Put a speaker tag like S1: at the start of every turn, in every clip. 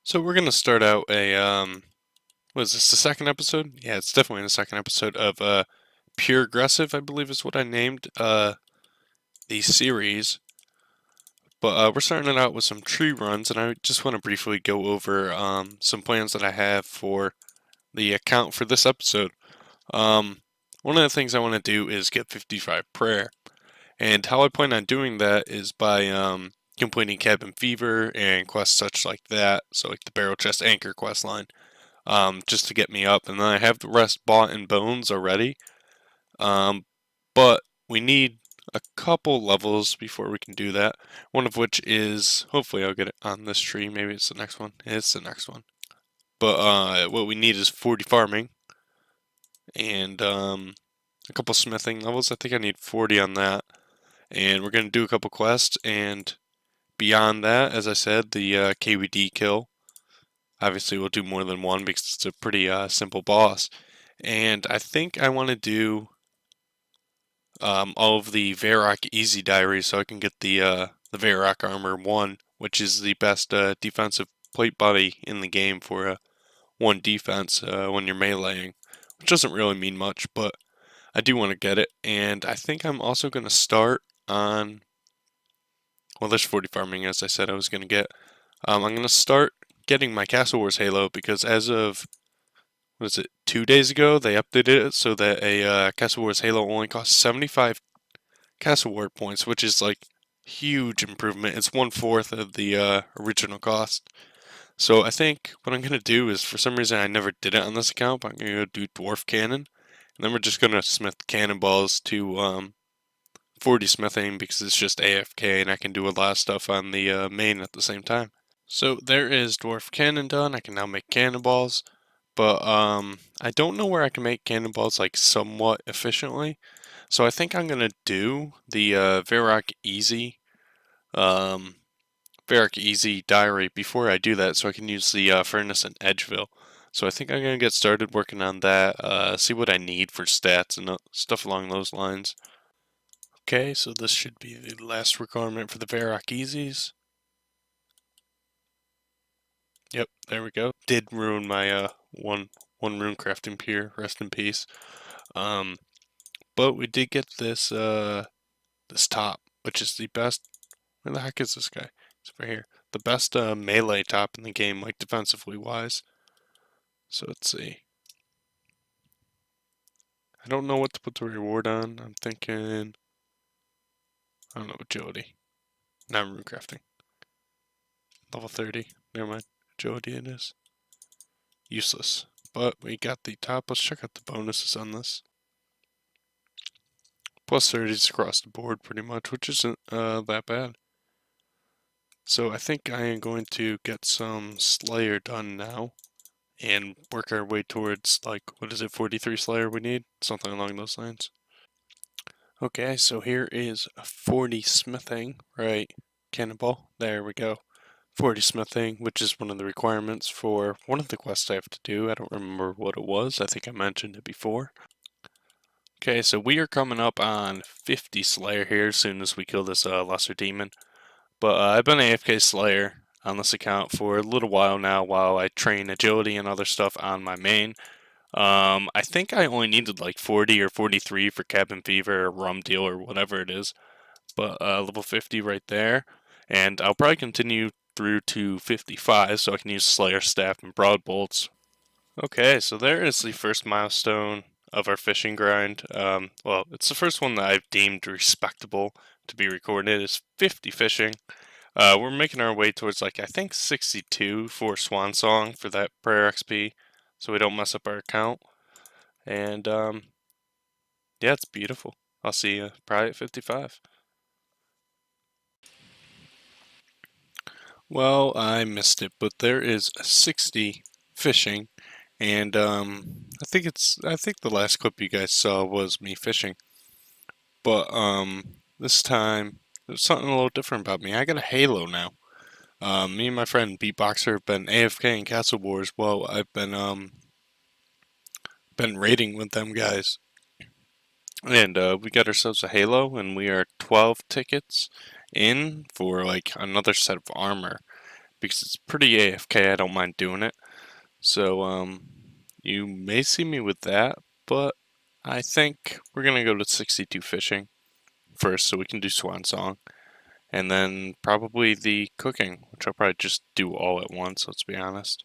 S1: So we're gonna start out a was this the second episode? Yeah, it's definitely the second episode of Puregressive, I believe is what I named the series. But we're starting it out with some tree runs, and I just want to briefly go over some plans that I have for the account for this episode. Um, One of the things I want to do is get 55 prayer, and how I plan on doing that is by completing Cabin Fever and quests such like that, so like the Barrel Chest Anchor quest line. Just to get me up, and then I have the rest bought in bones already. Um, but we need a couple levels before we can do that. One of which is, hopefully I'll get it on this tree, maybe it's the next one. It's the next one. But what we need is 40 farming, and a couple smithing levels. I think I need 40 on that. And we're going to do a couple quests, and beyond that, as I said, the KVD kill. Obviously, we'll do more than one because it's a pretty simple boss. And I think I want to do all of the Varrock Easy Diaries so I can get the Varrock Armor 1, which is the best defensive plate body in the game for 1 defense when you're meleeing, which doesn't really mean much, but I do want to get it. And I think I'm also going to start on, well, there's 40 farming as I said I was going to get. I'm going to start getting my Castle Wars Halo because as of, what is it, 2 days ago, they updated it so that a Castle Wars Halo only costs 75 Castle War points, which is like huge improvement. It's 1/4 of the original cost. So I think what I'm gonna do is, for some reason I never did it on this account, but I'm gonna go do Dwarf Cannon, and then we're just gonna smith cannonballs to 40 smithing because it's just AFK and I can do a lot of stuff on the main at the same time. So there is Dwarf Cannon done. I can now make cannonballs, but I don't know where I can make cannonballs like somewhat efficiently. So I think I'm gonna do the um, Varrock Easy Diary before I do that, so I can use the Furnace in Edgeville. So I think I'm gonna get started working on that. See what I need for stats and stuff along those lines. Okay, so this should be the last requirement for the Varrock Easies. Yep, there we go. Did ruin my one rune crafting pier. Rest in peace. Um, but we did get this top, which is the best. Where the heck is this guy? It's over here. The best melee top in the game, like defensively wise. So let's see. I don't know what to put the reward on. I'm thinking, I don't know, agility. Not rune crafting. Level 30. Never mind. Agility it is. Useless. But we got the top. Let's check out the bonuses on this. Plus 30s across the board pretty much, which isn't that bad. So I think I am going to get some Slayer done now and work our way towards, like, what is it, 43 Slayer we need? Something along those lines. Okay, so here is a 40 smithing, right? Cannonball, there we go. 40 smithing, which is one of the requirements for one of the quests I have to do. I don't remember what it was. I think I mentioned it before. Okay, so we are coming up on 50 Slayer here as soon as we kill this lesser demon. But I've been AFK Slayer on this account for a little while now while I train agility and other stuff on my main. I think I only needed like 40 or 43 for Cabin Fever or Rum Deal or whatever it is. But level 50 right there. And I'll probably continue through to 55 so I can use Slayer Staff and Broad Bolts. Okay, so there is the first milestone of our fishing grind. Well, it's the first one that I've deemed respectable to be recorded. Is 50 fishing. We're making our way towards, like, I think 62 for Swan Song for that prayer XP, so we don't mess up our account. And yeah, it's beautiful. I'll see you probably at 55. Well, I missed it, but there is 60 fishing, and I think the last clip you guys saw was me fishing, but this time there's something a little different about me. I got a halo now. Me and my friend Beatboxer have been AFK in Castle Wars. Well, I've been raiding with them guys, and we got ourselves a halo, and we are 12 tickets in for like another set of armor. because it's pretty AFK. I don't mind doing it. So you may see me with that, but I think we're gonna go to 62 fishing first, so we can do Swan Song, and then probably the cooking, which I'll probably just do all at once. Let's be honest.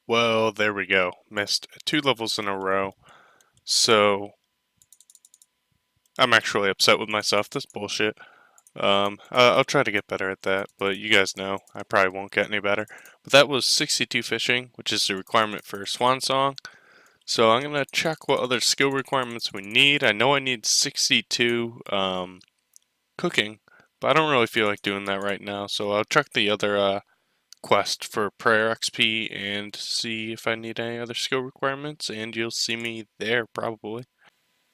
S1: Well, there we go. Missed 2 levels in a row. So I'm actually upset with myself. That's bullshit. I'll try to get better at that, but you guys know I probably won't get any better. But that was 62 fishing, which is the requirement for Swan Song. So I'm gonna check what other skill requirements we need. I know I need 62 cooking, but I don't really feel like doing that right now. So I'll check the other quest for prayer XP and see if I need any other skill requirements, and you'll see me there probably.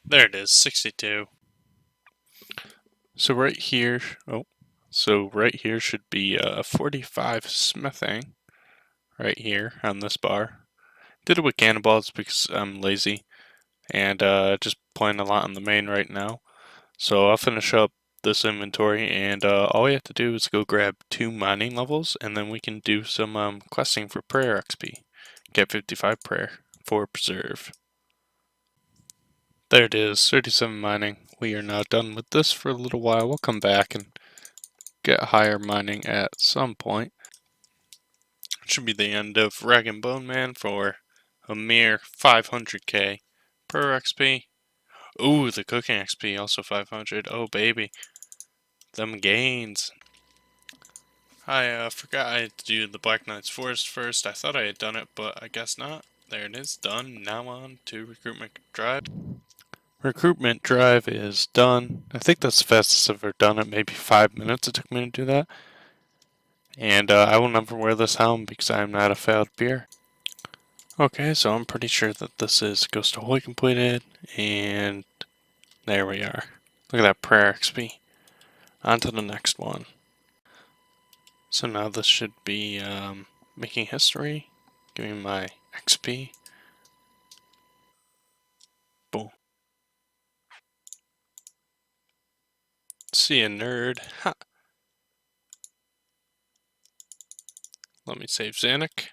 S1: There it is, 62. So right here, so right here should be 45 smithing, right here on this bar. Did it with cannonballs because I'm lazy and just playing a lot on the main right now. So I'll finish up this inventory, and all we have to do is go grab 2 mining levels, and then we can do some questing for prayer XP. Get 55 prayer for preserve. There it is, 37 mining. We are now done with this for a little while. We'll come back and get higher mining at some point. It should be the end of Rag and Bone Man for a mere 500k per XP. Ooh, the cooking XP also 500. Oh baby, them gains. I forgot I had to do the Black Knight's Forest first. I thought I had done it, but I guess not. There it is, done. Now on to Recruitment Drive. Recruitment Drive is done. I think that's the fastest I've ever done it. Maybe 5 minutes it took me to do that. And I will never wear this helm because I am not a failed peer. Okay, so I'm pretty sure that this is Ghost Ahoy completed, and there we are. Look at that prayer XP. On to the next one. So now this should be making history. Give me my XP. Boom. See a nerd. Ha! Let me save Zanuck.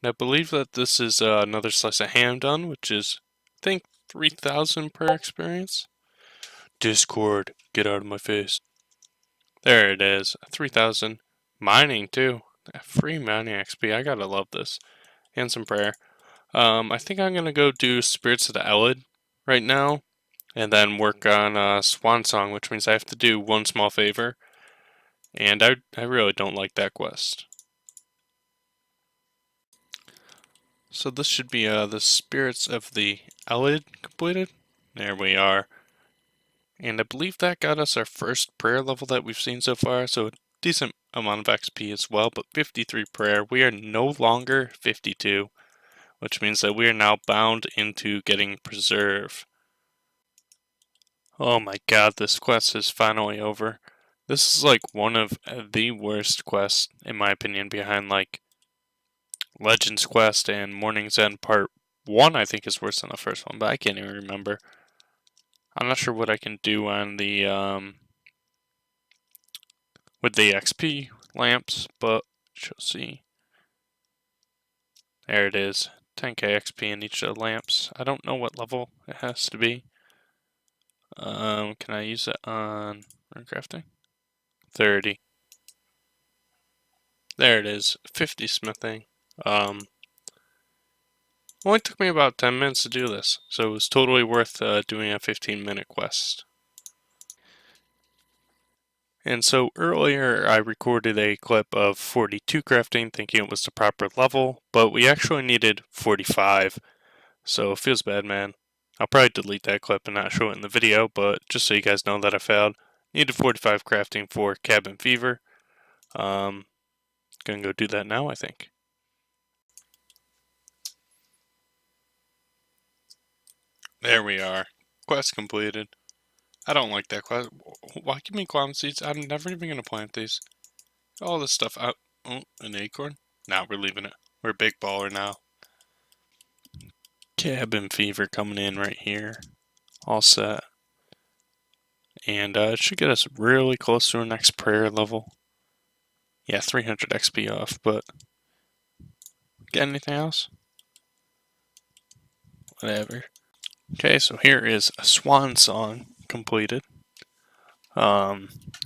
S1: And I believe that this is another slice of ham done, which is, I think, 3,000 per experience. Discord, get out of my face. There it is, 3,000. Mining too. Free mining XP, I gotta love this. And some prayer. I think I'm gonna go do Spirits of the Elid right now, and then work on Swan Song, which means I have to do one small favor. And I really don't like that quest. So this should be the Spirits of the Elid completed. There we are. And I believe that got us our first prayer level that we've seen so far, so a decent amount of XP as well, but 53 prayer. We are no longer 52, which means that we are now bound into getting preserve. Oh my god, this quest is finally over. This is like one of the worst quests, in my opinion, behind like Legends Quest and Morning's End Part 1, I think is worse than the first one, but I can't even remember. I'm not sure what I can do on the, with the XP lamps, but shall see. There it is, 10k XP in each of the lamps. I don't know what level it has to be. Can I use it on crafting? 30. There it is, 50 smithing. Only took me about 10 minutes to do this, so it was totally worth doing a 15-minute quest. And so earlier I recorded a clip of 42 crafting thinking it was the proper level, but we actually needed 45, so it feels bad, man. I'll probably delete that clip and not show it in the video, but just so you guys know that I failed. Needed 45 crafting for Cabin Fever. Gonna go do that now, I think. There we are. Quest completed. I don't like that quest. Why give me clown seeds? I'm never even gonna plant these. All this stuff out. Oh, an acorn? Nah, we're leaving it. We're a big baller now. Cabin Fever coming in right here. All set. and it should get us really close to our next prayer level. Yeah, 300 XP off, but get anything else? Whatever. Okay, so here is a swan song completed.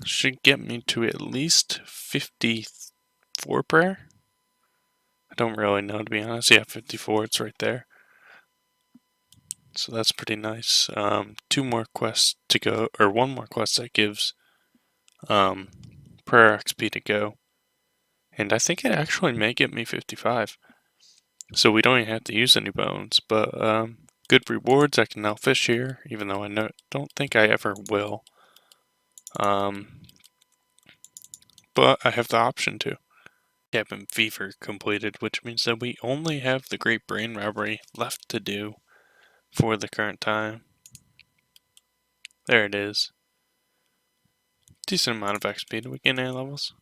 S1: Should get me to at least 54 prayer. I don't really know, to be honest. Yeah, 54, it's right there. So that's pretty nice. 2 more quests to go, or 1 more quest that gives prayer XP to go. And I think it actually may get me 55. So we don't even have to use any bones, but good rewards. I can now fish here, even though I don't think I ever will. But I have the option to. Cabin Fever completed, which means that we only have the Great Brain Robbery left to do for the current time. There it is. Decent amount of XP. Do we get any levels?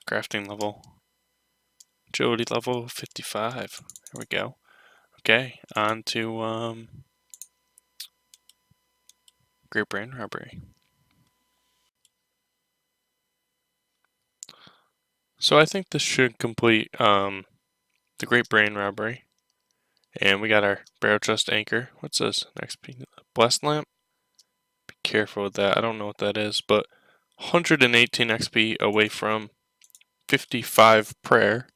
S1: Crafting level. Agility level 55. There we go. Okay, on to Great Brain Robbery. So I think this should complete the Great Brain Robbery. And we got our barrel chest anchor. What's this? Next piece? Blast lamp? Be careful with that. I don't know what that is, but 118 XP away from 55 prayer.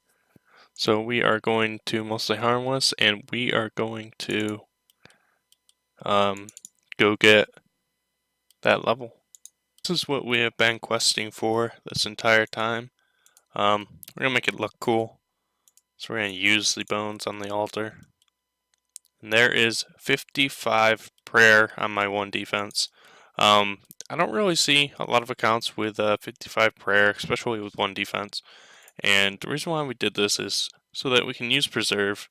S1: So we are going to mostly harmless, and we are going to go get that level. This is what we have been questing for this entire time. We're gonna make it look cool. So we're gonna use the bones on the altar. And there is 55 prayer on my 1 defense. I don't really see a lot of accounts with 55 prayer, especially with 1 defense. And the reason why we did this is so that we can use preserve,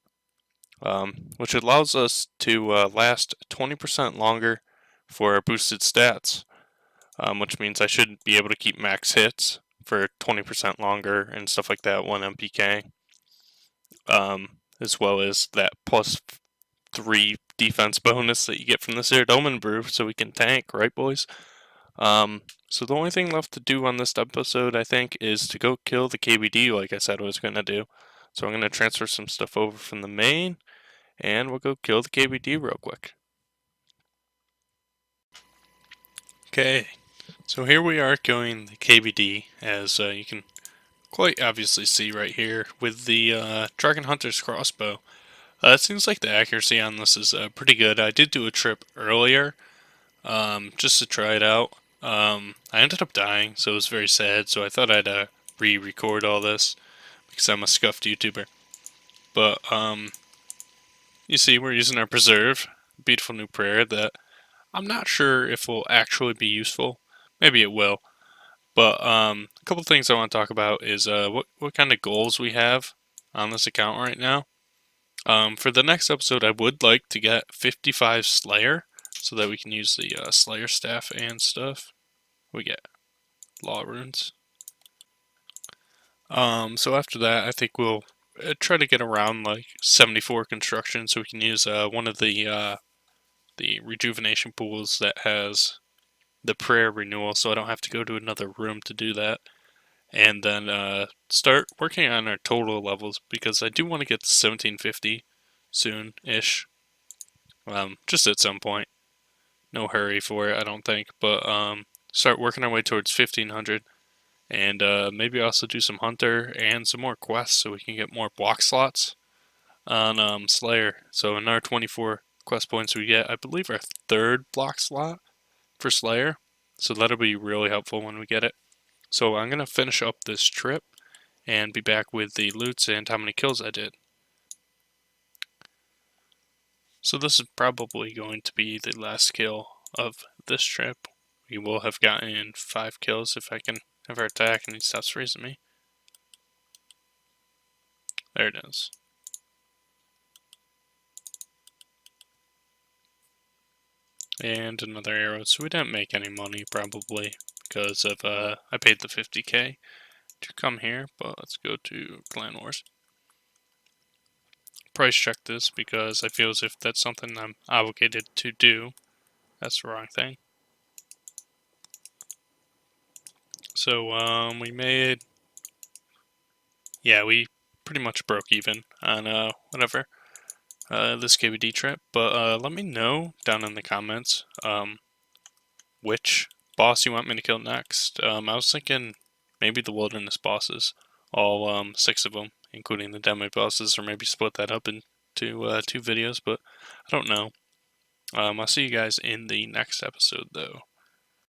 S1: which allows us to last 20% longer for our boosted stats, which means I should be able to keep max hits for 20% longer and stuff like that, 1 MPK, as well as that plus 3 defense bonus that you get from the Seared Omen Brew, so we can tank, right, boys? So the only thing left to do on this episode, I think, is to go kill the KBD like I said I was going to do. So I'm going to transfer some stuff over from the main, and we'll go kill the KBD real quick. Okay, so here we are killing the KBD, as you can quite obviously see right here, with the Dragon Hunter's crossbow. It seems like the accuracy on this is pretty good. I did do a trip earlier, just to try it out. I ended up dying, so it was very sad, so I thought I'd re-record all this, because I'm a scuffed YouTuber. But, you see, we're using our preserve, beautiful new prayer that I'm not sure if will actually be useful. Maybe it will. But, a couple things I want to talk about is what kind of goals we have on this account right now. For the next episode, I would like to get 55 Slayer, so that we can use the Slayer staff and stuff. We get Law Runes. So after that, I think we'll try to get around like 74 construction, so we can use one of the rejuvenation pools that has the prayer renewal, so I don't have to go to another room to do that. And then start working on our total levels, because I do want to get to 1750 soon-ish. Just at some point. No hurry for it, I don't think. But start working our way towards 1500. And maybe also do some Hunter and some more quests so we can get more block slots on Slayer. So in our 24 quest points we get, I believe, our 3rd block slot for Slayer. So that'll be really helpful when we get it. So I'm going to finish up this trip and be back with the loots and how many kills I did. So this is probably going to be the last kill of this trip. We will have gotten 5 kills if I can ever attack and he stops freezing me. There it is. And another arrow. So we didn't make any money probably because of I paid the 50k to come here, but let's go to Clan Wars. Price check this because I feel as if that's something I'm obligated to do. That's the wrong thing. So, we made, yeah, we pretty much broke even on, whatever, this KBD trip, but, let me know down in the comments, which boss you want me to kill next. I was thinking maybe the wilderness bosses, all, 6 of them, including the demo bosses, or maybe split that up into, 2 videos, but I don't know. I'll see you guys in the next episode, though.